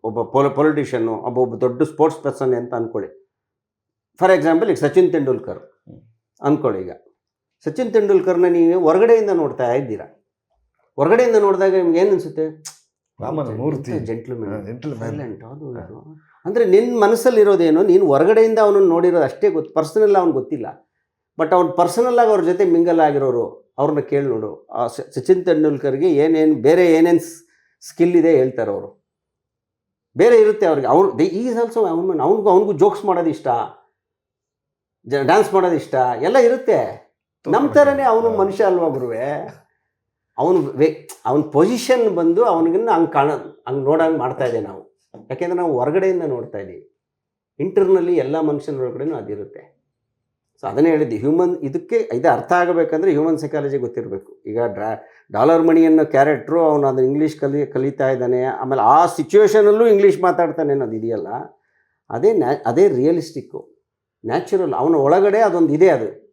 ಒಬ್ಬ ಪೊಲಿಟಿಷಿಯನ್ನು ಒಬ್ಬ ದೊಡ್ಡ ಸ್ಪೋರ್ಟ್ಸ್ ಪರ್ಸನ್ ಅಂತ ಅಂದ್ಕೊಳ್ಳಿ. ಫಾರ್ ಎಕ್ಸಾಂಪಲ್ ಈಗ ಸಚಿನ್ ತೆಂಡೂಲ್ಕರ್ ಅಂದ್ಕೊಳ್ಳಿ. ಈಗ ಸಚಿನ್ ತೆಂಡೂಲ್ಕರ್ನ ನೀವು ಹೊರಗಡೆಯಿಂದ ನೋಡ್ತಾ ಇದ್ದೀರಾ. ಹೊರಗಡೆಯಿಂದ ನೋಡಿದಾಗ ನಿಮ್ಗೆ ಏನು ಅನಿಸುತ್ತೆ? ರಾಮನ ಮೂರ್ತಿ, ಸೈಲೆಂಟ್ ಅದು ಇದು. ಅಂದರೆ ನಿನ್ನ ಮನಸ್ಸಲ್ಲಿರೋದೇನು, ನೀನು ಹೊರಗಡೆಯಿಂದ ಅವನನ್ನು ನೋಡಿರೋದು ಅಷ್ಟೇ ಗೊತ್ತು, ಪರ್ಸನಲ್ ಅವ್ನು ಗೊತ್ತಿಲ್ಲ. ಬಟ್ ಅವ್ನು ಪರ್ಸನಲ್ಲಾಗಿ ಅವ್ರ ಜೊತೆ ಮಿಂಗಲ್ ಆಗಿರೋರು ಅವ್ರನ್ನ ಕೇಳಿ ನೋಡು. ಆ ಸಚಿನ್ ತೆಂಡೂಲ್ಕರ್ಗೆ ಬೇರೆ ಏನೇನು ಸ್ಕಿಲ್ ಇದೆ ಹೇಳ್ತಾರೆ ಅವರು. ಬೇರೆ ಇರುತ್ತೆ ಅವ್ರಿಗೆ. ಈಸ್ ಆಲ್ಸೋ ಅವನಿಗೂ ಜೋಕ್ಸ್ ಮಾಡೋದು ಇಷ್ಟ, ಡ್ಯಾನ್ಸ್ ಮಾಡೋದು ಇಷ್ಟ, ಎಲ್ಲ ಇರುತ್ತೆ. ನಮ್ಮ ಥರನೇ ಅವನು ಮನುಷ್ಯ ಅಲ್ವಾ ಗುರುವೆ. ಅವನ ಪೊಸಿಷನ್ ಬಂದು ಅವನಿಗಿನ್ನ ಹಂಗೆ ನೋಡಂಗೆ ಮಾಡ್ತಾ ಇದೆ ನಾವು. ಯಾಕೆಂದರೆ ನಾವು ಹೊರಗಡೆಯಿಂದ ನೋಡ್ತಾ ಇದ್ದೀವಿ. ಇಂಟರ್ನಲ್ಲಿ ಎಲ್ಲ ಮನುಷ್ಯನ ಒಳಗಡೆನೂ ಅದಿರುತ್ತೆ. ಸೊ ಅದನ್ನೇ ಹೇಳಿದ್ದೆ, ಇದು ಅರ್ಥ ಆಗಬೇಕಂದ್ರೆ ಹ್ಯೂಮನ್ ಸೈಕಾಲಜಿ ಗೊತ್ತಿರಬೇಕು. ಈಗ ಡಾಲರ್ ಮಣಿ ಅನ್ನೋ ಕ್ಯಾರೆಕ್ಟ್ರು ಅವನು ಅದನ್ನು ಇಂಗ್ಲೀಷ್ ಕಲಿತಾ ಇದ್ದಾನೆ, ಆಮೇಲೆ ಆ ಸಿಚುವೇಷನಲ್ಲೂ ಇಂಗ್ಲೀಷ್ ಮಾತಾಡ್ತಾನೆ ಅನ್ನೋದು ಇದೆಯಲ್ಲ, ಅದೇ ರಿಯಲಿಸ್ಟಿಕ್ಕು, ನ್ಯಾಚುರಲ್. ಅವನ ಒಳಗಡೆ ಅದೊಂದು ಇದೆ. ಅದು